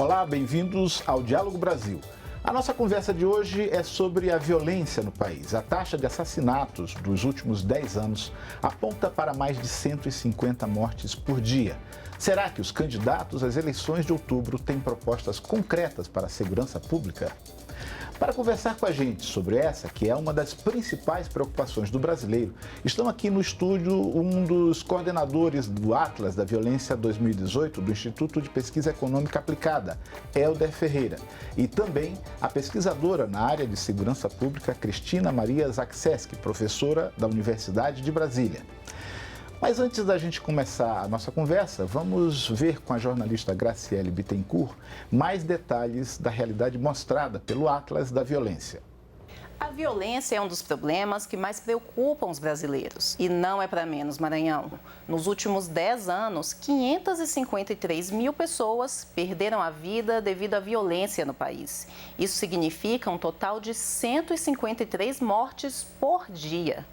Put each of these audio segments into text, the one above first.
Olá, bem-vindos ao Diálogo Brasil. A nossa conversa de hoje é sobre a violência no país. A taxa de assassinatos dos últimos 10 anos aponta para mais de 150 mortes por dia. Será que os candidatos às eleições de outubro têm propostas concretas para a segurança pública? Para conversar com a gente sobre essa, que é uma das principais preocupações do brasileiro, estão aqui no estúdio um dos coordenadores do Atlas da Violência 2018 do Instituto de Pesquisa Econômica Aplicada, Helder Ferreira, e também a pesquisadora na área de segurança pública, Cristina Maria Zakseski, professora da Universidade de Brasília. Mas antes da gente começar a nossa conversa, vamos ver com a jornalista Graciele Bittencourt mais detalhes da realidade mostrada pelo Atlas da Violência. A violência é um dos problemas que mais preocupam os brasileiros. E não é para menos, Maranhão. Nos últimos 10 anos, 553 mil pessoas perderam a vida devido à violência no país. Isso significa um total de 153 mortes por dia.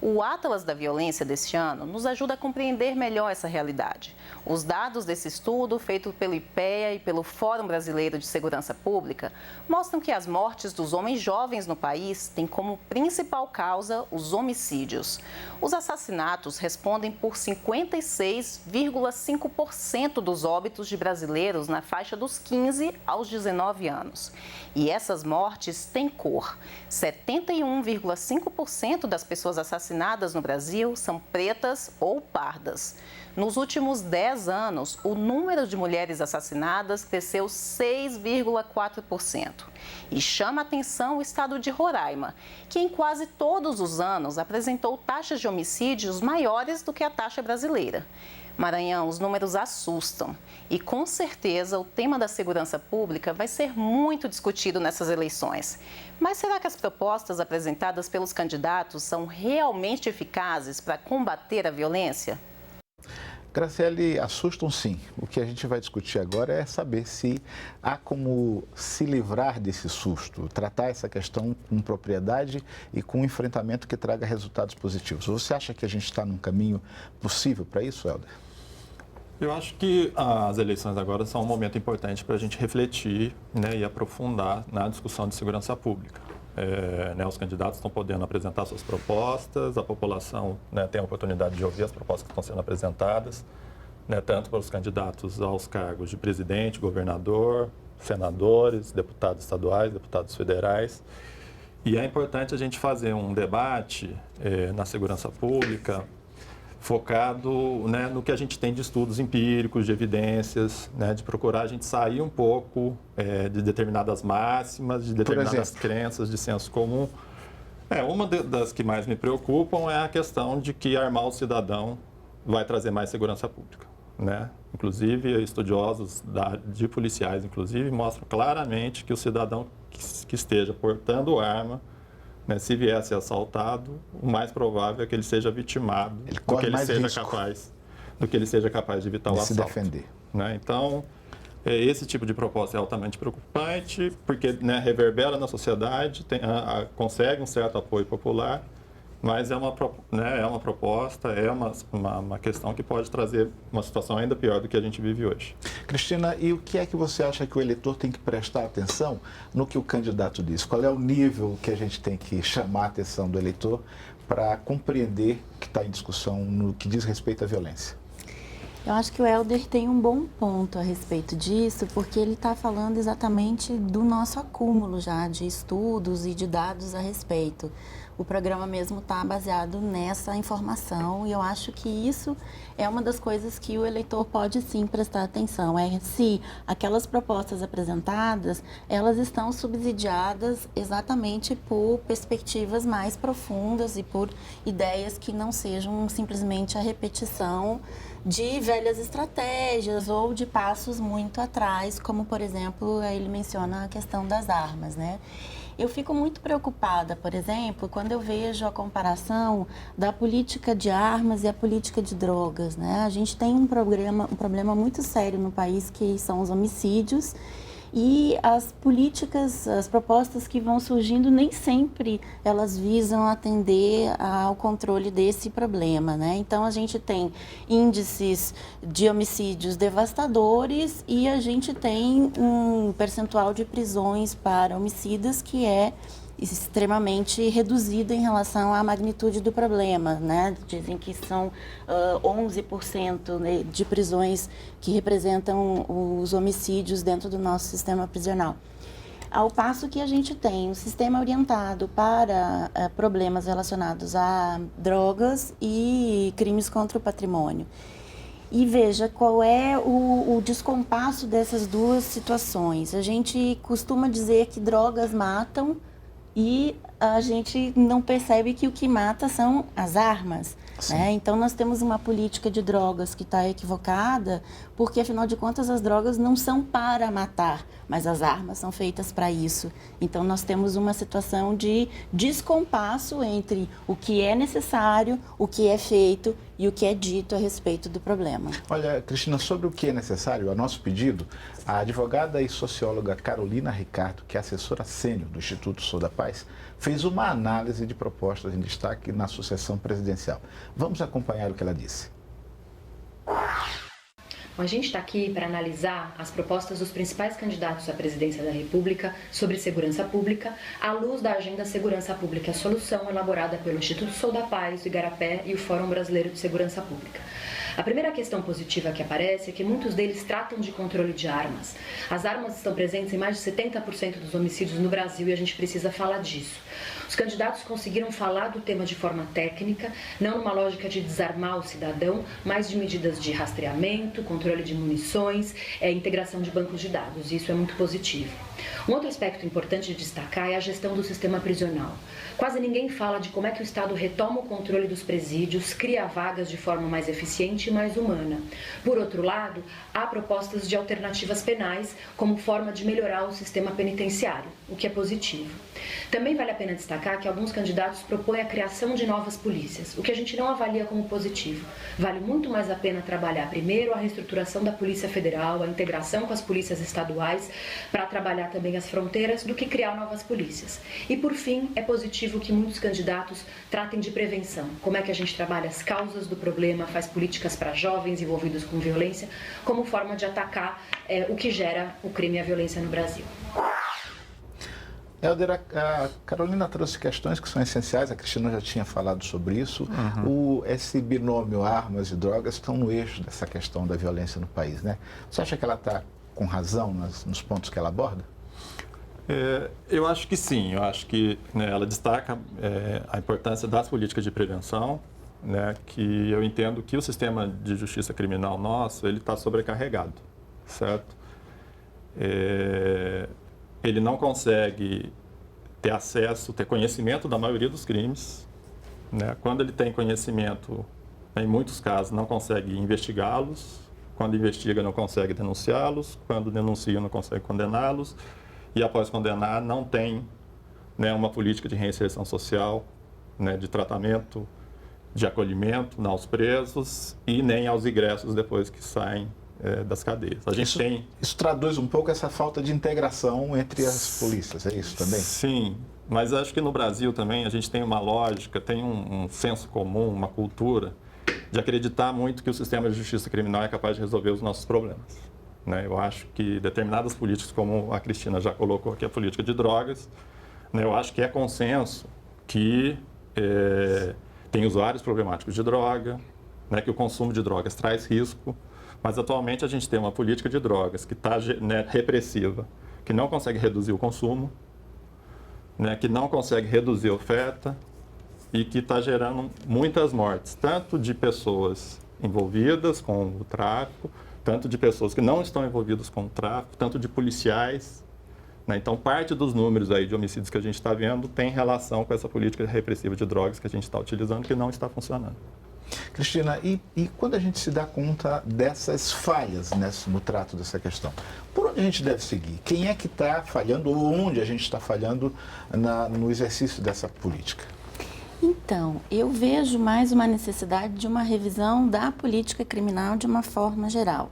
O Atlas da Violência deste ano nos ajuda a compreender melhor essa realidade. Os dados desse estudo, feito pelo IPEA e pelo Fórum Brasileiro de Segurança Pública, mostram que as mortes dos homens jovens no país têm como principal causa os homicídios. Os assassinatos respondem por 56,5% dos óbitos de brasileiros na faixa dos 15 aos 19 anos. E essas mortes têm cor. 71,5% das pessoas assassinadas no Brasil são pretas ou pardas. Nos últimos 10 anos, o número de mulheres assassinadas cresceu 6,4%. E chama a atenção o estado de Roraima, que em quase todos os anos apresentou taxas de homicídios maiores do que a taxa brasileira. Maranhão, os números assustam e, com certeza, o tema da segurança pública vai ser muito discutido nessas eleições. Mas será que as propostas apresentadas pelos candidatos são realmente eficazes para combater a violência? Graciele, assustam sim. O que a gente vai discutir agora é saber se há como se livrar desse susto, tratar essa questão com propriedade e com um enfrentamento que traga resultados positivos. Você acha que a gente está num caminho possível para isso, Helder? Eu acho que as eleições agora são um momento importante para a gente refletir, né, e aprofundar na discussão de segurança pública. Os candidatos estão podendo apresentar suas propostas, a população, né, tem a oportunidade de ouvir as propostas que estão sendo apresentadas, né, tanto para os candidatos aos cargos de presidente, governador, senadores, deputados estaduais, deputados federais. E é importante a gente fazer um debate na segurança pública focado, né, no que a gente tem de estudos empíricos, de evidências, né, de procurar a gente sair um pouco de determinadas máximas, de determinadas crenças de senso comum. Uma das que mais me preocupam é a questão de que armar o cidadão vai trazer mais segurança pública, né? Inclusive, estudiosos de policiais, inclusive, mostram claramente que o cidadão que esteja portando arma, né, se vier a ser assaltado, o mais provável é que ele seja vitimado do que ele seja capaz de evitar o assalto. Se defender. Né? Então, esse tipo de proposta é altamente preocupante, porque, né, reverbera na sociedade, consegue um certo apoio popular, mas é uma proposta, uma questão que pode trazer uma situação ainda pior do que a gente vive hoje. Cristina, e o que é que você acha que o eleitor tem que prestar atenção no que o candidato diz? Qual é o nível que a gente tem que chamar a atenção do eleitor para compreender que está em discussão no que diz respeito à violência? Eu acho que o Helder tem um bom ponto a respeito disso, porque ele está falando exatamente do nosso acúmulo já de estudos e de dados a respeito. O programa mesmo está baseado nessa informação e eu acho que isso é uma das coisas que o eleitor pode sim prestar atenção, é se aquelas propostas apresentadas, elas estão subsidiadas exatamente por perspectivas mais profundas e por ideias que não sejam simplesmente a repetição de velhas estratégias ou de passos muito atrás, como, por exemplo, ele menciona a questão das armas, né? Eu fico muito preocupada, por exemplo, quando eu vejo a comparação da política de armas e a política de drogas, né? A gente tem um problema muito sério no país que são os homicídios E as políticas, as propostas que vão surgindo, nem sempre elas visam atender ao controle desse problema, né? Então, a gente tem índices de homicídios devastadores e a gente tem um percentual de prisões para homicidas que é extremamente reduzida em relação à magnitude do problema, né? Dizem que são 11% né, de prisões que representam os homicídios dentro do nosso sistema prisional. Ao passo que a gente tem um sistema orientado para problemas relacionados a drogas e crimes contra o patrimônio. E veja qual é o descompasso dessas duas situações. A gente costuma dizer que drogas matam, e a gente não percebe que o que mata são as armas. Né? Então, nós temos uma política de drogas que está equivocada, porque, afinal de contas, as drogas não são para matar, mas as armas são feitas para isso. Então, nós temos uma situação de descompasso entre o que é necessário, o que é feito e o que é dito a respeito do problema. Olha, Cristina, sobre o que é necessário, a nosso pedido, a advogada e socióloga Carolina Ricardo, que é assessora sênior do Instituto Sou da Paz, fez uma análise de propostas em destaque na sucessão presidencial. Vamos acompanhar o que ela disse. A gente está aqui para analisar as propostas dos principais candidatos à presidência da República sobre segurança pública, à luz da Agenda Segurança Pública e a Solução, elaborada pelo Instituto Sou da Paz, o Igarapé e o Fórum Brasileiro de Segurança Pública. A primeira questão positiva que aparece é que muitos deles tratam de controle de armas. As armas estão presentes em mais de 70% dos homicídios no Brasil e a gente precisa falar disso. Os candidatos conseguiram falar do tema de forma técnica, não numa lógica de desarmar o cidadão, mas de medidas de rastreamento, controle de munições, integração de bancos de dados. Isso é muito positivo. Um outro aspecto importante de destacar é a gestão do sistema prisional. Quase ninguém fala de como é que o Estado retoma o controle dos presídios, cria vagas de forma mais eficiente e mais humana. Por outro lado, há propostas de alternativas penais como forma de melhorar o sistema penitenciário, o que é positivo. Também vale a pena destacar que alguns candidatos propõem a criação de novas polícias, o que a gente não avalia como positivo. Vale muito mais a pena trabalhar primeiro a reestruturação da Polícia Federal, a integração com as polícias estaduais, para trabalhar também as fronteiras, do que criar novas polícias. E por fim, é positivo que muitos candidatos tratem de prevenção. Como é que a gente trabalha as causas do problema, faz políticas para jovens envolvidos com violência, como forma de atacar o que gera o crime e a violência no Brasil. Helder, a Carolina trouxe questões que são essenciais, a Cristina já tinha falado sobre isso. Esse binômio armas e drogas estão no eixo dessa questão da violência no país, né? Você acha que ela está com razão nos pontos que ela aborda? Eu acho que sim, eu acho que ela destaca a importância das políticas de prevenção, né, que eu entendo que o sistema de justiça criminal nosso, ele está sobrecarregado, certo? Ele não consegue ter acesso, ter conhecimento da maioria dos crimes, né? Quando ele tem conhecimento, em muitos casos, não consegue investigá-los, quando investiga não consegue denunciá-los, quando denuncia não consegue condená-los, e após condenar não tem, né, uma política de reinserção social, né, de tratamento, de acolhimento aos presos e nem aos ingressos depois que saem das cadeias. Isso traduz um pouco essa falta de integração entre as polícias, é isso também? Sim, mas acho que no Brasil também a gente tem uma lógica, tem um senso comum, uma cultura de acreditar muito que o sistema de justiça criminal é capaz de resolver os nossos problemas. Né? Eu acho que determinadas políticas, como a Cristina já colocou aqui, a política de drogas, né, eu acho que é consenso que tem usuários problemáticos de droga, né, que o consumo de drogas traz risco, mas atualmente a gente tem uma política de drogas que está, né, repressiva, que não consegue reduzir o consumo, né, que não consegue reduzir a oferta e que está gerando muitas mortes, tanto de pessoas envolvidas com o tráfico, tanto de pessoas que não estão envolvidas com o tráfico, tanto de policiais. Né? Então, parte dos números aí de homicídios que a gente está vendo tem relação com essa política repressiva de drogas que a gente está utilizando, que não está funcionando. Cristina, e quando a gente se dá conta dessas falhas no trato dessa questão, por onde a gente deve seguir? Quem é que está falhando ou onde a gente está falhando no exercício dessa política? Então, eu vejo mais uma necessidade de uma revisão da política criminal de uma forma geral.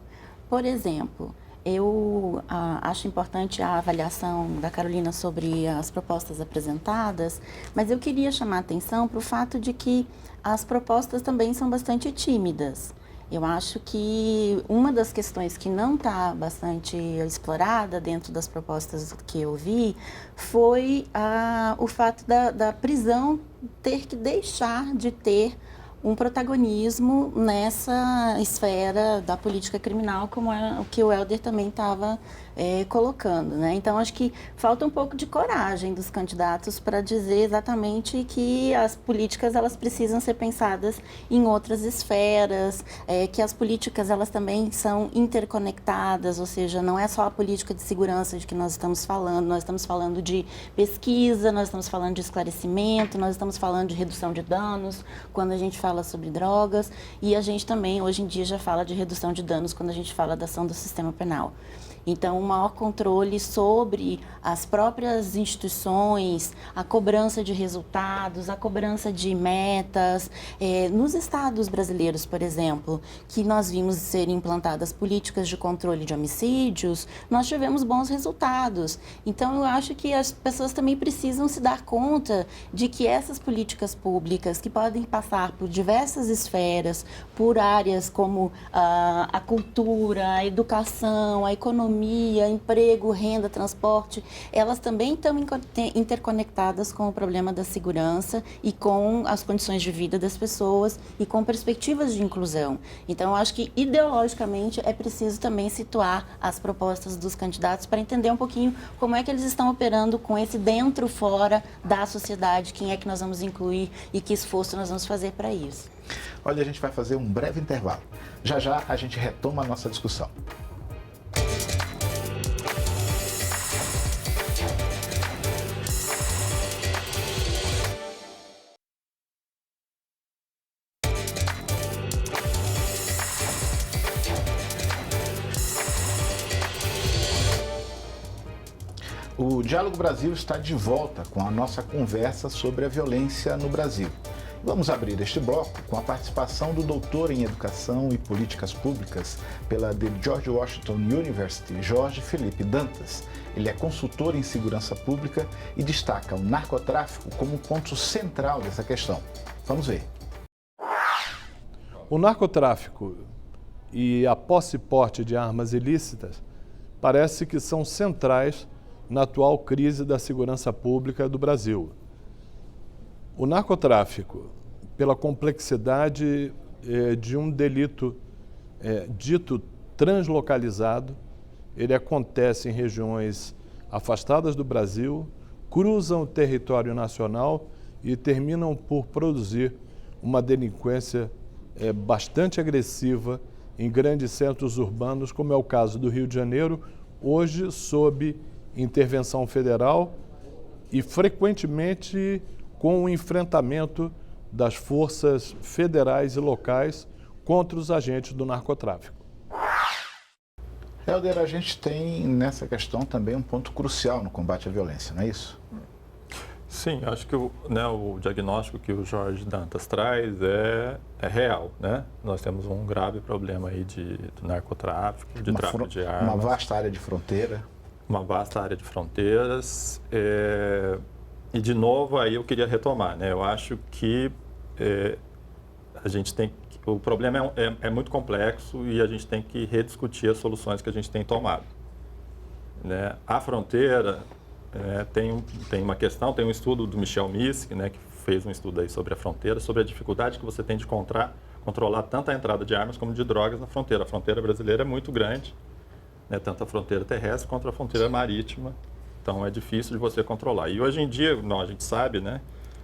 Por exemplo, Eu acho importante a avaliação da Carolina sobre as propostas apresentadas, mas eu queria chamar a atenção para o fato de que as propostas também são bastante tímidas. Eu acho que uma das questões que não está bastante explorada dentro das propostas que eu vi foi o fato da prisão ter que deixar de ter um protagonismo nessa esfera da política criminal, como é o que o Helder também estava colocando, né? Então, acho que falta um pouco de coragem dos candidatos para dizer exatamente que as políticas elas precisam ser pensadas em outras esferas, que as políticas elas também são interconectadas, ou seja, não é só a política de segurança de que nós estamos falando de pesquisa, nós estamos falando de esclarecimento, nós estamos falando de redução de danos, quando a gente fala sobre drogas, e a gente também, hoje em dia, já fala de redução de danos quando a gente fala da ação do sistema penal. Então, um maior controle sobre as próprias instituições, a cobrança de resultados, a cobrança de metas. Nos estados brasileiros, por exemplo, que nós vimos serem implantadas políticas de controle de homicídios, nós tivemos bons resultados. Então, eu acho que as pessoas também precisam se dar conta de que essas políticas públicas, que podem passar por diversas esferas, por áreas como a cultura, a educação, a economia, emprego, renda, transporte, elas também estão interconectadas com o problema da segurança e com as condições de vida das pessoas e com perspectivas de inclusão. Então, eu acho que ideologicamente é preciso também situar as propostas dos candidatos para entender um pouquinho como é que eles estão operando com esse dentro-fora da sociedade, quem é que nós vamos incluir e que esforço nós vamos fazer para isso. Olha, a gente vai fazer um breve intervalo. Já já a gente retoma a nossa discussão. O Diálogo Brasil está de volta com a nossa conversa sobre a violência no Brasil. Vamos abrir este bloco com a participação do doutor em Educação e Políticas Públicas pela The George Washington University, Jorge Felipe Dantas. Ele é consultor em segurança pública e destaca o narcotráfico como ponto central dessa questão. Vamos ver. O narcotráfico e a posse e porte de armas ilícitas parece que são centrais na atual crise da segurança pública do Brasil. O narcotráfico, pela complexidade de um delito dito translocalizado, ele acontece em regiões afastadas do Brasil, cruzam o território nacional e terminam por produzir uma delinquência bastante agressiva em grandes centros urbanos, como é o caso do Rio de Janeiro, hoje sob intervenção federal e frequentemente com o enfrentamento das forças federais e locais contra os agentes do narcotráfico. Helder, a gente tem nessa questão também um ponto crucial no combate à violência, não é isso? Sim, acho que o diagnóstico que o Jorge Dantas traz é real, né? Nós temos um grave problema aí de narcotráfico, de tráfico de armas. Uma vasta área de fronteira. Uma vasta área de fronteiras. E, de novo, aí eu queria retomar, né? Eu acho que a gente tem... O problema é muito complexo e a gente tem que rediscutir as soluções que a gente tem tomado, né? A fronteira tem uma questão, tem um estudo do Michel Misk, né, que fez um estudo aí sobre a fronteira, sobre a dificuldade que você tem de controlar tanto a entrada de armas como de drogas na fronteira. A fronteira brasileira é muito grande, né, tanto a fronteira terrestre quanto a fronteira marítima, então é difícil de você controlar. E hoje em dia, a gente sabe, né,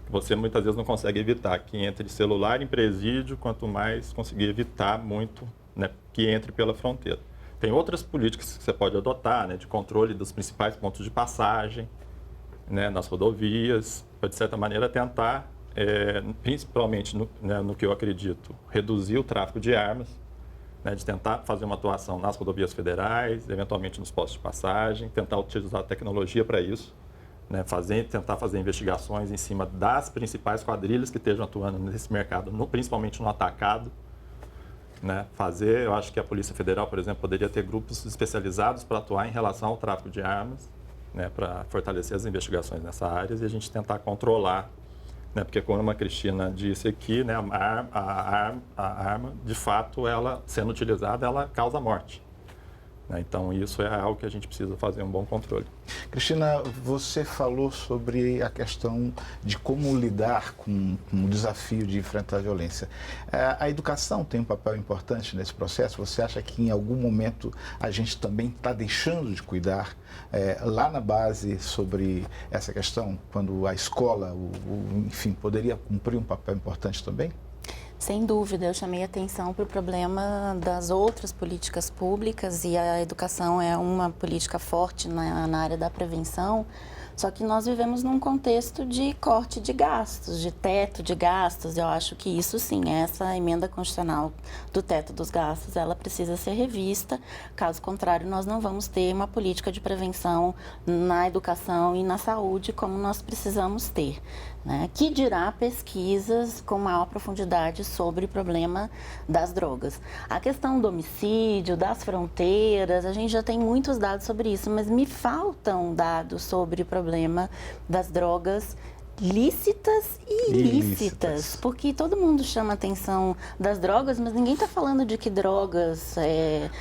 que você muitas vezes não consegue evitar que entre celular em presídio, quanto mais conseguir evitar muito, né, que entre pela fronteira. Tem outras políticas que você pode adotar, né, de controle dos principais pontos de passagem, né, nas rodovias, para, de certa maneira, tentar, principalmente no que eu acredito, reduzir o tráfico de armas, né, de tentar fazer uma atuação nas rodovias federais, eventualmente nos postos de passagem, tentar utilizar a tecnologia para isso, né, tentar fazer investigações em cima das principais quadrilhas que estejam atuando nesse mercado, principalmente no atacado, né, fazer. Eu acho que a Polícia Federal, por exemplo, poderia ter grupos especializados para atuar em relação ao tráfico de armas, né, para fortalecer as investigações nessa área e a gente tentar controlar, né, porque como a Cristina disse aqui, né, a arma, de fato, ela sendo utilizada, ela causa morte. Então, isso é algo que a gente precisa fazer um bom controle. Cristina, você falou sobre a questão de como lidar com o desafio de enfrentar a violência. A educação tem um papel importante nesse processo? Você acha que em algum momento a gente também está deixando de cuidar lá na base sobre essa questão, quando a escola, enfim, poderia cumprir um papel importante também? Sem dúvida, eu chamei atenção para o problema das outras políticas públicas e a educação é uma política forte na área da prevenção, só que nós vivemos num contexto de corte de gastos, de teto de gastos. Eu acho que isso sim, essa emenda constitucional do teto dos gastos, ela precisa ser revista, caso contrário nós não vamos ter uma política de prevenção na educação e na saúde como nós precisamos ter. Né? Que dirá pesquisas com maior profundidade sobre o problema das drogas. A questão do homicídio, das fronteiras, a gente já tem muitos dados sobre isso, mas me faltam dados sobre o problema das drogas lícitas e ilícitas, porque todo mundo chama a atenção das drogas, mas ninguém está falando de que drogas...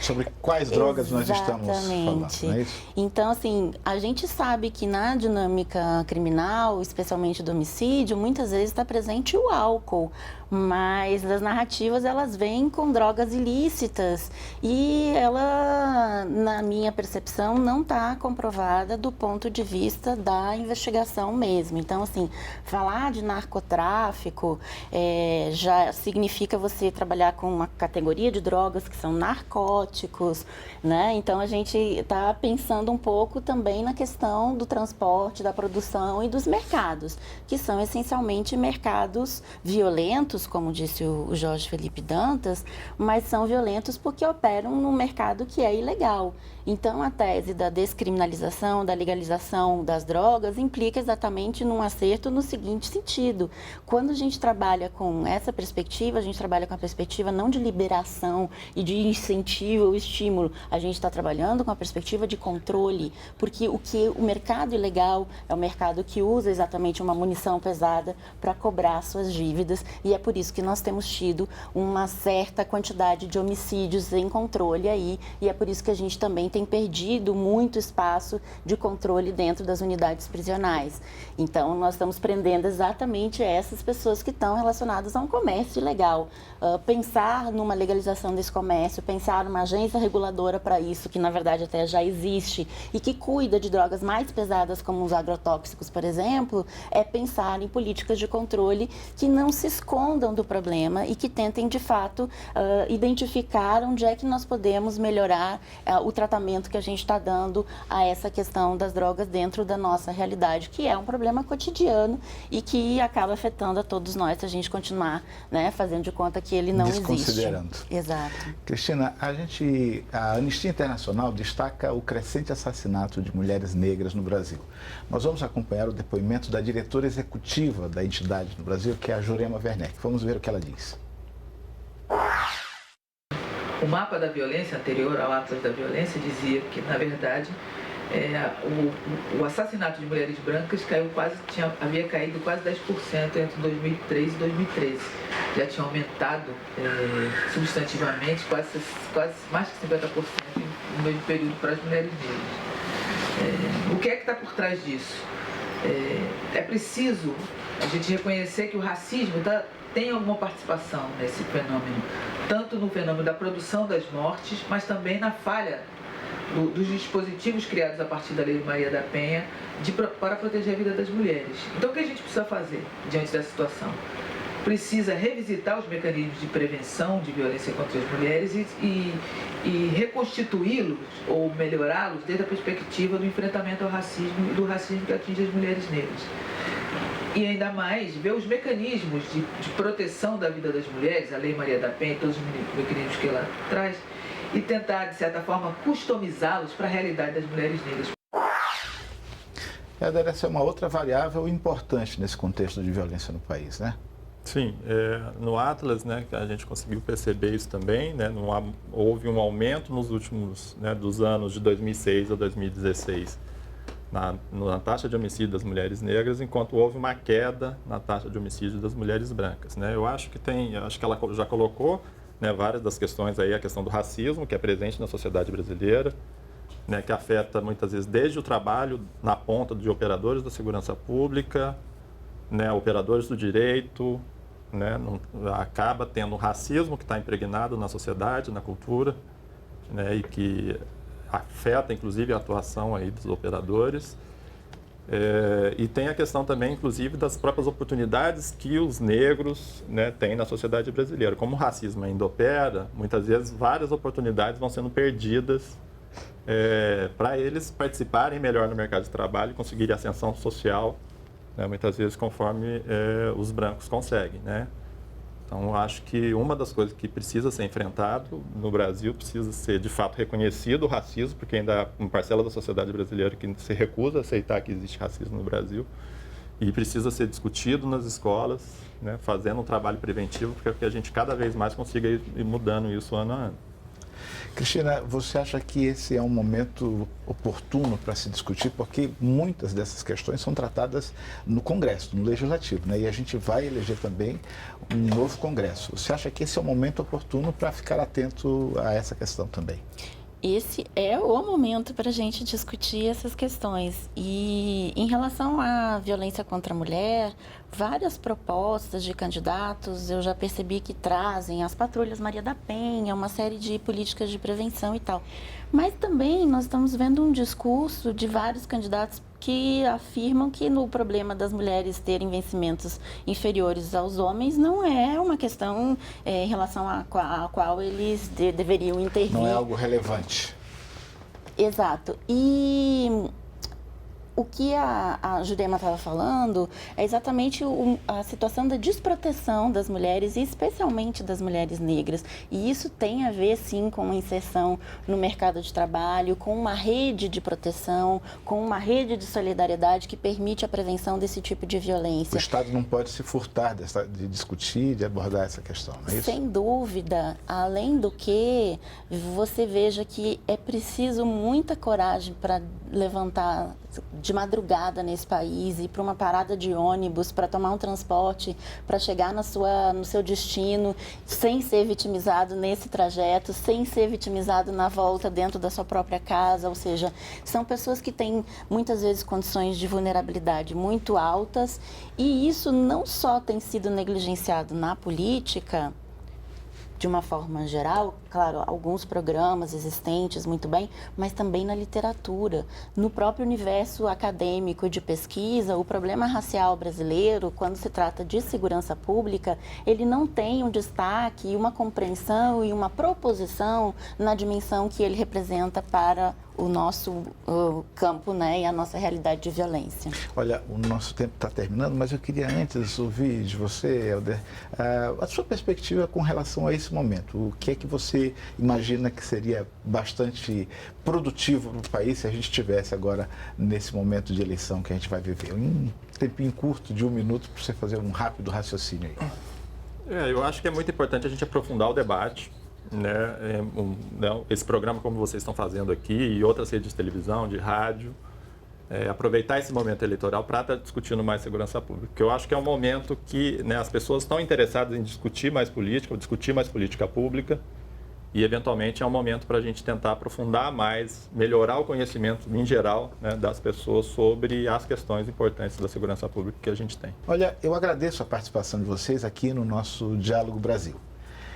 Sobre quais drogas nós estamos falando, não é isso? Então, assim, a gente sabe que na dinâmica criminal, especialmente do homicídio, muitas vezes está presente o álcool, mas as narrativas, elas vêm com drogas ilícitas e ela, na minha percepção, não está comprovada do ponto de vista da investigação mesmo. Então, assim, falar de narcotráfico já significa você trabalhar com uma categoria de drogas que são narcóticos, né? Então, a gente está pensando um pouco também na questão do transporte, da produção e dos mercados, que são essencialmente mercados violentos, como disse o Jorge Felipe Dantas, mas são violentos porque operam num mercado que é ilegal. Então, a tese da descriminalização, da legalização das drogas, implica exatamente num acerto no seguinte sentido. Quando a gente trabalha com essa perspectiva, a gente trabalha com a perspectiva não de liberação e de incentivo ou estímulo, a gente está trabalhando com a perspectiva de controle, porque o mercado ilegal é o mercado que usa exatamente uma munição pesada para cobrar suas dívidas, e é por isso que nós temos tido uma certa quantidade de homicídios em controle aí, e é por isso que a gente também tem perdido muito espaço de controle dentro das unidades prisionais. Então, nós estamos prendendo exatamente essas pessoas que estão relacionadas a um comércio ilegal. Pensar numa legalização desse comércio, pensar numa agência reguladora para isso, que na verdade até já existe, e que cuida de drogas mais pesadas como os agrotóxicos, por exemplo, é pensar em políticas de controle que não se escondam do problema e que tentem, de fato, identificar onde é que nós podemos melhorar o tratamento que a gente está dando a essa questão das drogas dentro da nossa realidade, que é um problema cotidiano e que acaba afetando a todos nós se a gente continuar, né, fazendo de conta que ele não existe. Desconsiderando. Exato. Cristina, a Anistia Internacional destaca o crescente assassinato de mulheres negras no Brasil. Nós vamos acompanhar o depoimento da diretora executiva da entidade no Brasil, que é a Jurema Werneck. Vamos ver o que ela diz. O mapa da violência anterior ao Atlas da Violência dizia que, na verdade, o assassinato de mulheres brancas havia caído quase 10% entre 2003 e 2013. Já tinha aumentado substantivamente, quase mais que 50% no mesmo período para as mulheres negras. O que é que está por trás disso? É preciso a gente reconhecer que o racismo tem alguma participação nesse fenômeno, tanto no fenômeno da produção das mortes, mas também na falha dos dispositivos criados a partir da Lei Maria da Penha para proteger a vida das mulheres. Então, o que a gente precisa fazer diante dessa situação? Precisa revisitar os mecanismos de prevenção de violência contra as mulheres e reconstituí-los ou melhorá-los desde a perspectiva do enfrentamento ao racismo e do racismo que atinge as mulheres negras. E ainda mais, ver os mecanismos de proteção da vida das mulheres, a Lei Maria da Penha e todos os mecanismos que ela traz, e tentar, de certa forma, customizá-los para a realidade das mulheres negras. Deve ser uma outra variável importante nesse contexto de violência no país, né? Sim, no Atlas, né, a gente conseguiu perceber isso também, né, houve um aumento nos últimos, né, dos anos de 2006 a 2016 na taxa de homicídio das mulheres negras, enquanto houve uma queda na taxa de homicídio das mulheres brancas, né. Eu acho que ela já colocou, né, várias das questões aí, a questão do racismo, que é presente na sociedade brasileira, né, que afeta muitas vezes desde o trabalho na ponta de operadores da segurança pública, né, operadores do direito, né, acaba tendo um racismo que está impregnado na sociedade, na cultura, né, e que afeta inclusive a atuação aí dos operadores. E tem a questão também, inclusive, das próprias oportunidades que os negros, né, têm na sociedade brasileira. Como o racismo ainda opera, muitas vezes várias oportunidades vão sendo perdidas para eles participarem melhor no mercado de trabalho e conseguirem ascensão social, né, muitas vezes conforme os brancos conseguem, né? Então, acho que uma das coisas que precisa ser enfrentado no Brasil precisa ser, de fato, reconhecido o racismo, porque ainda há uma parcela da sociedade brasileira que se recusa a aceitar que existe racismo no Brasil, e precisa ser discutido nas escolas, né, fazendo um trabalho preventivo, para que a gente cada vez mais consiga ir mudando isso ano a ano. Cristina, você acha que esse é um momento oportuno para se discutir? Porque muitas dessas questões são tratadas no Congresso, no Legislativo, né? E a gente vai eleger também um novo Congresso. Você acha que esse é o momento oportuno para ficar atento a essa questão também? Esse é o momento para a gente discutir essas questões. E em relação à violência contra a mulher, várias propostas de candidatos eu já percebi que trazem as patrulhas Maria da Penha, uma série de políticas de prevenção e tal. Mas também nós estamos vendo um discurso de vários candidatos que afirmam que no problema das mulheres terem vencimentos inferiores aos homens não é uma questão em relação à qual eles deveriam intervir. Não é algo relevante. Exato. E o que a Jurema estava falando é exatamente a situação da desproteção das mulheres, e especialmente das mulheres negras. E isso tem a ver, sim, com a inserção no mercado de trabalho, com uma rede de proteção, com uma rede de solidariedade que permite a prevenção desse tipo de violência. O Estado não pode se furtar de discutir, de abordar essa questão, não é isso? Sem dúvida. Além do que, você veja que é preciso muita coragem para levantar de madrugada nesse país, ir para uma parada de ônibus, para tomar um transporte, para chegar no seu destino, sem ser vitimizado nesse trajeto, sem ser vitimizado na volta dentro da sua própria casa. Ou seja, são pessoas que têm muitas vezes condições de vulnerabilidade muito altas, e isso não só tem sido negligenciado na política, de uma forma geral, claro, alguns programas existentes, muito bem, mas também na literatura. No próprio universo acadêmico de pesquisa, o problema racial brasileiro, quando se trata de segurança pública, ele não tem um destaque, uma compreensão e uma proposição na dimensão que ele representa para o nosso campo, né, e a nossa realidade de violência. Olha, o nosso tempo está terminando, mas eu queria antes ouvir de você, Helder, a sua perspectiva com relação a esse momento. O que é que você imagina que seria bastante produtivo para o país se a gente estivesse agora nesse momento de eleição que a gente vai viver? Um tempinho curto de 1 minuto para você fazer um rápido raciocínio aí. Eu acho que é muito importante a gente aprofundar o debate, né? Esse programa, como vocês estão fazendo aqui, e outras redes de televisão, de rádio, aproveitar esse momento eleitoral para estar discutindo mais segurança pública. Porque eu acho que é um momento que, né, as pessoas estão interessadas em discutir mais política pública, e eventualmente é um momento para a gente tentar aprofundar mais, melhorar o conhecimento em geral, né, das pessoas sobre as questões importantes da segurança pública que a gente tem. Olha, eu agradeço a participação de vocês aqui no nosso Diálogo Brasil.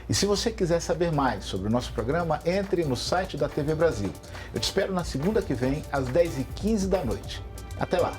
E se você quiser saber mais sobre o nosso programa, entre no site da TV Brasil. Eu te espero na segunda que vem, às 10h15 da noite. Até lá!